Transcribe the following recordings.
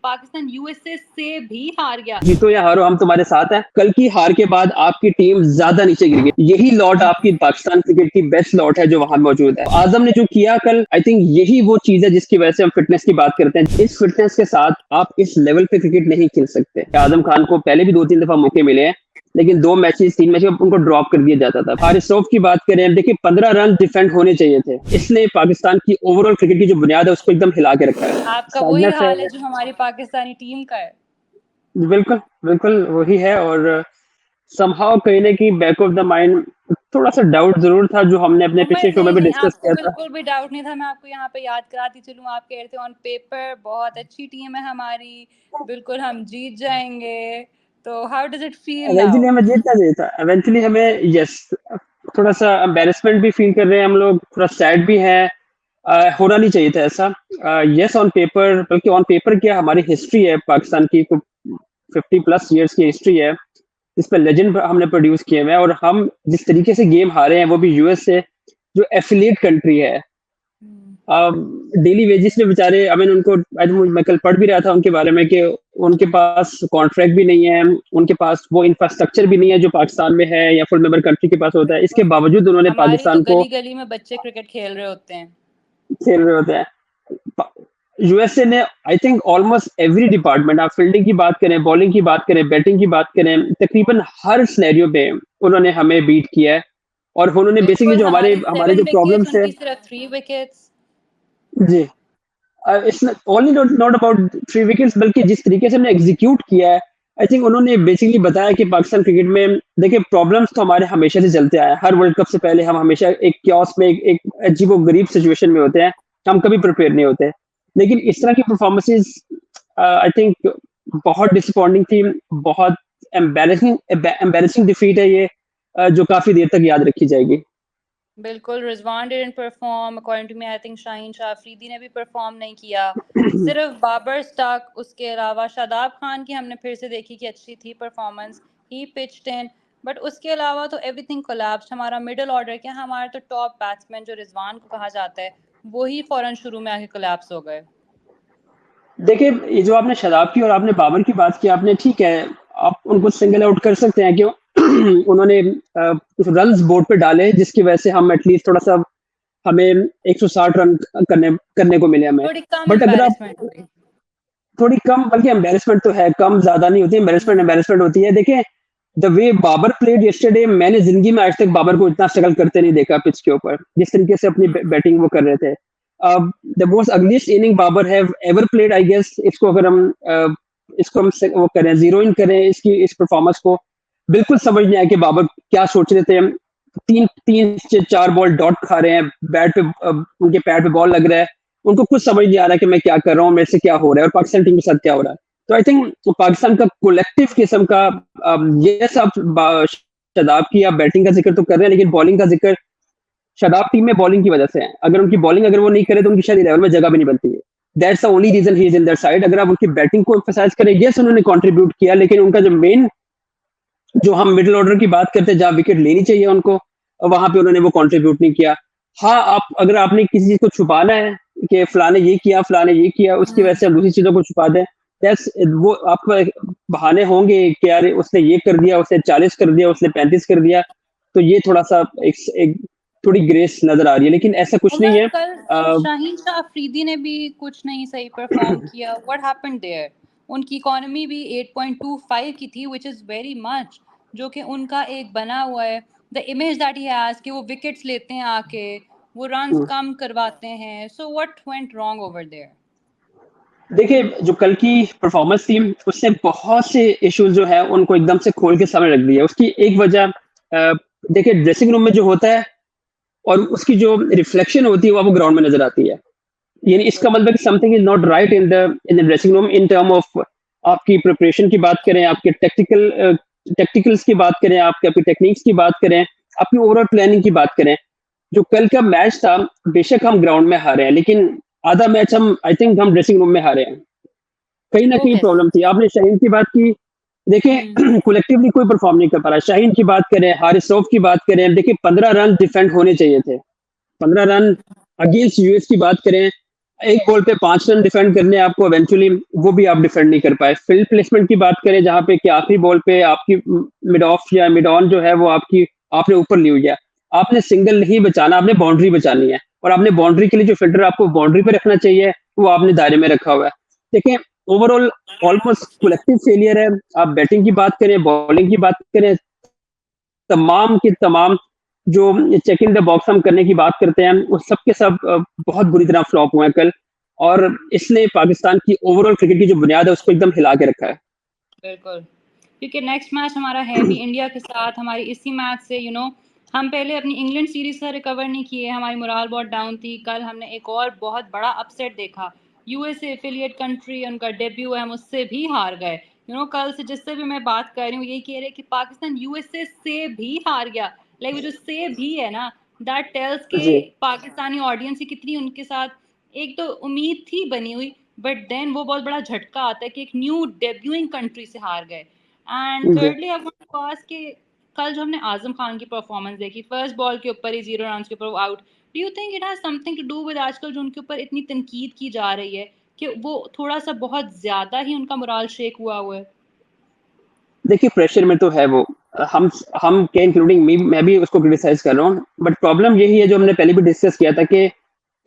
Pakistan USA से भी हार गया। जीतो या हारो, हम तुम्हारे साथ हैं। कल की हार के बाद आपकी टीम ज्यादा नीचे गिर गई। यही लॉट आपकी पाकिस्तान क्रिकेट की बेस्ट लॉट है जो वहां मौजूद है। आजम ने जो किया कल, आई थिंक यही वो चीज है जिसकी वजह से हम फिटनेस की बात करते हैं। इस फिटनेस के साथ आप इस लेवल पे क्रिकेट नहीं खेल सकते। आजम खान को पहले भी 2-3 दफा मौके मिले हैं, लेकिन 2 मैचेस 3 मैच में उनको ड्रॉप कर दिया जाता था। हारिस रऊफ की बात करें, देखिए 15 रन डिफेंड होने चाहिए थे। इसने पाकिस्तान की ओवरऑल क्रिकेट की जो बुनियाद है उसको एकदम हिला के रखा है। आपका वही हाल है जो हमारी पाकिस्तानी टीम का है। बिल्कुल बिल्कुल वही है। और समहाउ कहीं ना कहीं बैक ऑफ द माइंड थोड़ा सा डाउट जरूर था, जो हमने अपने पिछले शो में भी डिस्कस किया था। बिल्कुल भी डाउट नहीं था। मैं आपको यहाँ पे याद कराती चलूं, आप कह रहे थे ऑन पेपर बहुत अच्छी टीम है हमारी, बिल्कुल हम जीत जाएंगे। तो how does it feel now? Eventually हमें जीतना चाहिए था। इवेंचुअली हमें यस थोड़ा सा एम्बैरेसमेंट भी फील कर रहे हैं हम लोग, थोड़ा सैड भी है। होना नहीं चाहिए था ऐसा। यस ऑन पेपर, बल्कि ऑन पेपर क्या, हमारी हिस्ट्री है पाकिस्तान की, 50+ ईयर्स की हिस्ट्री है, इस पर लेजेंड हमने प्रोड्यूस किए हुए हैं। और हम जिस तरीके से गेम हारे हैं वो भी यूएस से, जो एफिलिएट कंट्री है। डेली वेजिस में बेचारे, आई मीन उनको, मैं कल पढ़ भी रहा था उनके बारे में कि उनके पास कॉन्ट्रैक्ट भी नहीं है, उनके पास वो इंफ्रास्ट्रक्चर भी नहीं है जो पाकिस्तान में है या फुल मेंबर कंट्री के पास होता है। इसके बावजूद उन्होंने पाकिस्तान को गली गली में बच्चे क्रिकेट खेल रहे होते हैं। यूएसए ने I think almost every department, आप फील्डिंग की बात करें, बॉलिंग की बात करें, बैटिंग की बात करें, तकरीबन हर सिनेरियो पे उन्होंने हमें बीट किया है। और उन्होंने बेसिकली जो हमारे जो प्रॉब्लम्स है, सिर्फ 3 विकेट्स जी, it's only not about 3 wickets, बल्कि जिस तरीके से हमने एग्जीक्यूट किया है, आई थिंक उन्होंने बेसिकली बताया कि पाकिस्तान क्रिकेट में देखिए प्रॉब्लम्स तो हमारे हमेशा से चलते आए हैं। हर वर्ल्ड कप से पहले हम हमेशा एक क्योस में, एक अजीबोगरीब सिचुएशन में होते हैं, हम कभी प्रिपेयर नहीं होते। लेकिन इस तरह की परफॉर्मेंसेस आई थिंक बहुत डिसअपॉइंटिंग थी, बहुत एम्बैरेसिंग डिफीट है ये, जो काफी देर तक याद रखी जाएगी। बिल्कुल, Rizwan didn't perform according to me. I think Shaheen Shah Afridi ने भी परफॉर्म नहीं किया, सिर्फ बाबर स्टाक। उसके अलावा शादाब खान की हमने फिर से देखी कि अच्छी थी performance, he pitched in, but उसके अलावा तो एवरीथिंग कोलैप्स्ड। हमारा मिडिल ऑर्डर क्या, हमारा तो टॉप बैट्समैन जो रिजवान को कहा जाता है, वही फौरन शुरू में आके कोलैप्स हो गए। देखिए, ये जो आपने शादाब की और आपने बाबर की बात की, आपने ठीक है, आप उनको सिंगल आउट कर सकते हैं, क्यों उन्होंने कुछ रन्स बोर्ड पे डाले जिसकी वजह से हम एटलीस्ट थोड़ा सा, हमें 160 रन करने को मिले हमें। बट अगर आप थोड़ी कम, बल्कि एम्बैरेसमेंट तो है, कम ज्यादा नहीं होती, एम्बैरेसमेंट होती है। देखिए the way Babar played yesterday, मैंने जिंदगी में आज तक बाबर को इतना स्ट्रगल करते नहीं देखा पिच के ऊपर, जिस तरीके से अपनी बैटिंग वो कर रहे थे। The most ugliest inning Babar have ever played, I guess. इसको अगर हम वो करें, जीरो इन करें इस परफॉर्मेंस को, बिल्कुल समझ नहीं आया कि बाबर क्या सोच रहे थे। 3-4 बॉल डॉट खा रहे हैं, बैट पे उनके पैर पे बॉल लग रहा है, उनको कुछ समझ नहीं आ रहा कि मैं क्या कर रहा हूँ, मेरे से क्या हो रहा है और पाकिस्तान टीम के साथ क्या हो रहा है। तो आई थिंक पाकिस्तान का कोलेक्टिव किस्म का, यस आप शादाब की आप बैटिंग का जिक्र तो कर रहे हैं, लेकिन बॉलिंग का जिक्र शादाब टीम में बॉलिंग की वजह से है। अगर उनकी बॉलिंग अगर वो नहीं करे तो उनकी शायद 11 में जगह भी नहीं बनती है। That's the only reason he is in that side. अगर आप उनकी बैटिंग को एम्फसाइज करें, यस उन्होंने कंट्रीब्यूट किया, लेकिन उनका जो मेन, जो हम मिडिल ऑर्डर की बात करते हैं जहां विकेट लेनी चाहिए उनको, वहां पे उन्होंने वो कंट्रीब्यूट नहीं किया। हाँ, आप अगर आपने किसी चीज को छुपाना है कि फलाने ये किया, फलाने ये किया, उसकी वजह से हम दूसरी चीजों को छुपा दें, दैट्स वो आपको बहाने होंगे कि यार उसने ये कर दिया, उसने 40 कर दिया, उसने 35 कर दिया, तो ये थोड़ा सा एक थोड़ी ग्रेस नजर आ रही है, लेकिन ऐसा कुछ नहीं है। कल शाहीन शाह अफरीदी ने भी कुछ नहीं सही परफॉर्म किया। What happened there? उनकी इकोनॉमी भी 8.25 की थी, व्हिच इज वेरी मच, जो कि उनका एक बना हुआ है the image that he has कि वो विकेट्स लेते हैं आके, वो रन्स कम करवाते हैं। So what went wrong over there? देखिए, जो कल की परफॉर्मेंस थी उससे बहुत से इश्यूज जो है उनको एकदम से खोल के सामने रख दिया। उसकी एक वजह देखिए, ड्रेसिंग रूम में जो होता है और उसकी जो रिफ्लेक्शन होती है वो आपको ग्राउंड में नजर आती है। यानी इसका मतलब कि something is not right in the dressing room in term of, आपकी प्रिपरेशन की बात करें, आपके टेक्टिकल्स की बात करें, आपकी टेक्निक्स की बात करें, आपकी ओवरऑल प्लानिंग की बात करें। जो कल का मैच था, बेशक हम ग्राउंड में हारे हैं, लेकिन आधा मैच हम, आई थिंक हम ड्रेसिंग रूम में हारे हैं। कहीं ना कहीं प्रॉब्लम थी। आपने शाहीन की बात की, देखिए कलेक्टिवली कोई परफॉर्म नहीं कर पा रहा। शाहीन की बात करें, हारिस रऊफ की बात करें, देखिए 15 रन डिफेंड होने चाहिए थे, 15 रन अगेंस्ट यूएस की बात करें, एक बॉल पे 5 रन डिफेंड करने हैं आपको, इवेंचुअली वो भी आप डिफेंड नहीं कर पाए। फील्ड प्लेसमेंट की बात करें जहाँ पे कि आखिरी बॉल पे आपकी मिड ऑफ या मिड ऑन जो है वो आपकी आपने ऊपर ली हुई है। आपने सिंगल नहीं बचाना, आपने बाउंड्री बचानी है और आपने बाउंड्री के लिए जो फील्डर आपको बाउंड्री पे रखना चाहिए, वो आपने दायरे में रखा हुआ है। देखिए ओवरऑल ऑलमोस्ट कलेक्टिव फेलियर है। आप बैटिंग की बात करें, बॉलिंग की बात करें, तमाम के तमाम जो चेक इन द बॉक्स हम करने की बात करते हैं, वो सब के सब बहुत बुरी तरह फ्लॉप हुए हैं कल और इसने पाकिस्तान की ओवरऑल क्रिकेट की जो बुनियाद है, उसको एकदम हिला के रखा है। बिल्कुल, क्योंकि नेक्स्ट मैच हमारा है भी इंडिया के साथ। हमारी इसी मैच से हम पहले अपनी इंग्लैंड सीरीज से रिकवर नहीं किए, हमारी मोराल बहुत डाउन थी। कल हमने एक और बहुत बड़ा अपसेट देखा, यूएसए एफिलिएट कंट्री, उनका डेब्यू है, हम उससे भी हार गए। कल से जिससे भी मैं बात कर रही हूँ यही कह रहे कि पाकिस्तान यूएसए से भी हार गया। लाइक वो जो से भी है ना, दैट टेल्स के जी। पाकिस्तानी ऑडियंस की कितनी उनके साथ एक तो उम्मीद थी बनी हुई, बट देन वो बहुत बड़ा झटका आता है कि एक न्यू डेब्यूइंग कंट्री से हार गए। एंड जी। Thirdly I want to ask कि कल जो हमने आजम खान की परफॉर्मेंस देखी, फर्स्ट बॉल के ऊपर ही 0 रन के ऊपर out, do you think it has something to do with आजकल जो उनके ऊपर इतनी तनकीद की जा रही है कि वो थोड़ा सा बहुत ज्यादा ही उनका मोराल शेक हुआ है? देखिए प्रेशर में तो है वो, हम के इंक्लूडिंग मी, मैं भी उसको क्रिटिसाइज कर रहा हूँ, बट प्रॉब्लम यही है जो हमने पहले भी डिस्कस किया था कि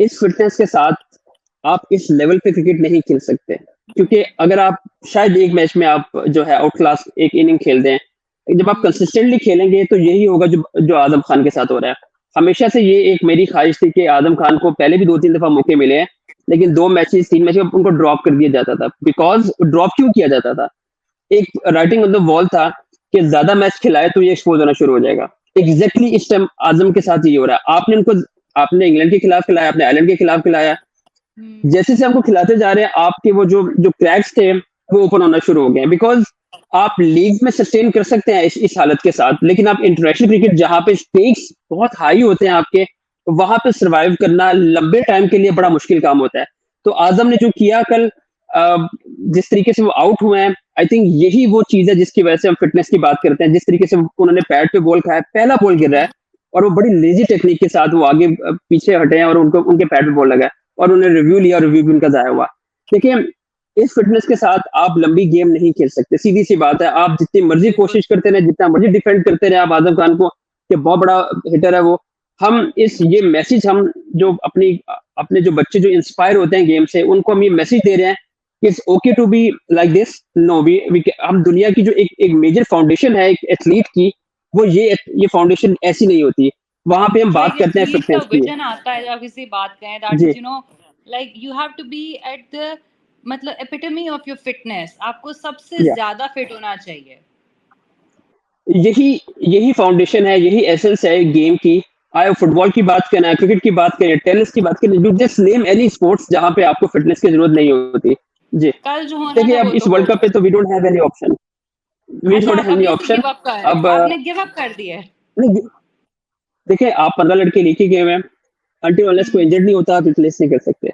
इस फिटनेस के साथ आप इस लेवल पे क्रिकेट नहीं खेल सकते, क्योंकि अगर आप शायद एक मैच में आप जो है आउट क्लास एक इनिंग खेल दें, जब आप कंसिस्टेंटली खेलेंगे तो यही होगा जो जो आजम खान के साथ हो रहा है। हमेशा से ये एक मेरी ख्वाहिश थी कि आजम खान को पहले भी 2-3 दफा मौके मिले हैं, लेकिन 2 मैचेस 3 मैच में उनको ड्रॉप कर दिया जाता था। बिकॉज ड्रॉप क्यों किया जाता था? एक राइटिंग ऑन द वॉल था कि ज्यादा मैच खिलाए तो ये एक्सपोज होना शुरू हो जाएगा। एग्जैक्टली इस टाइम आजम के साथ ये हो रहा है। आपने इंग्लैंड के खिलाफ खिलाया, आपने आयरलैंड के खिलाफ खिलाया, जैसे से हमको खिलाते जा रहे हैं आपके वो जो जो क्रैक्स थे वो ओपन होना शुरू हो गए। बिकॉज आप लीग में सस्टेन कर सकते हैं इस हालत के साथ, लेकिन आप इंटरनेशनल क्रिकेट जहां पे स्टेक्स बहुत हाई होते हैं आपके, वहां पे सरवाइव करना लंबे टाइम के लिए बड़ा मुश्किल काम होता है। तो आजम ने जो किया कल, जिस तरीके से वो आउट हुए हैं, आई थिंक यही वो चीज है जिसकी वजह से हम फिटनेस की बात करते हैं। जिस तरीके से उन्होंने पैड पे बॉल खाया, पहला बॉल गिर रहा है और वो बड़ी लेजी टेक्निक के साथ वो आगे पीछे हटे हैं और उनको उनके पैड पे बॉल लगा है और उन्हें रिव्यू लिया, रिव्यू भी उनका जाया हुआ। देखिए इस फिटनेस के साथ आप लंबी गेम नहीं खेल सकते, सीधी सी बात है। आप जितनी मर्जी कोशिश करते रहे, जितना मर्जी डिफेंड करते रहे आप आजम खान को कि बहुत बड़ा हिटर है वो, हम इस ये मैसेज हम जो अपने जो बच्चे जो इंस्पायर होते हैं गेम से, उनको हम ये मैसेज दे रहे हैं कि it's okay to be like this. No we हम दुनिया की जो एक मेजर फाउंडेशन है एक एथलीट की, वो ये फाउंडेशन ऐसी नहीं होती। वहां पे हम बात लाइक करते हैं एथलीट का फिटनेस की। विजन आता है जब किसी बात करें, दैट जी। Is like you have to be at the मतलब एपिटमी ऑफ योर फिटनेस, आपको सबसे या ज्यादा फिट होना चाहिए। यही यही फाउंडेशन है, यही एसेंस है गेम की। आए फुटबॉल की बात करें, क्रिकेट की बात करें, टेनिस की बात करें, you just name any sports जहां पे आपको फिटनेस की जरूरत नहीं होती। जी। कल जो होना देखिए था वो अब इस तो हो वर्ल्ड कप पे गया। तो we don't have any option, we अच्छा, डोंट आप हैव एनी अभी से ऑप्शन। गिव अप कर रहे हैं? अब आपने गिव अप कर दिया है? नहीं, देखिए आप 15 लड़के लेके गए हुए हैं, अनटिल अनलेस कोई हम्म। इंजर्ड नहीं होता आप रिप्लेस नहीं कर सकते।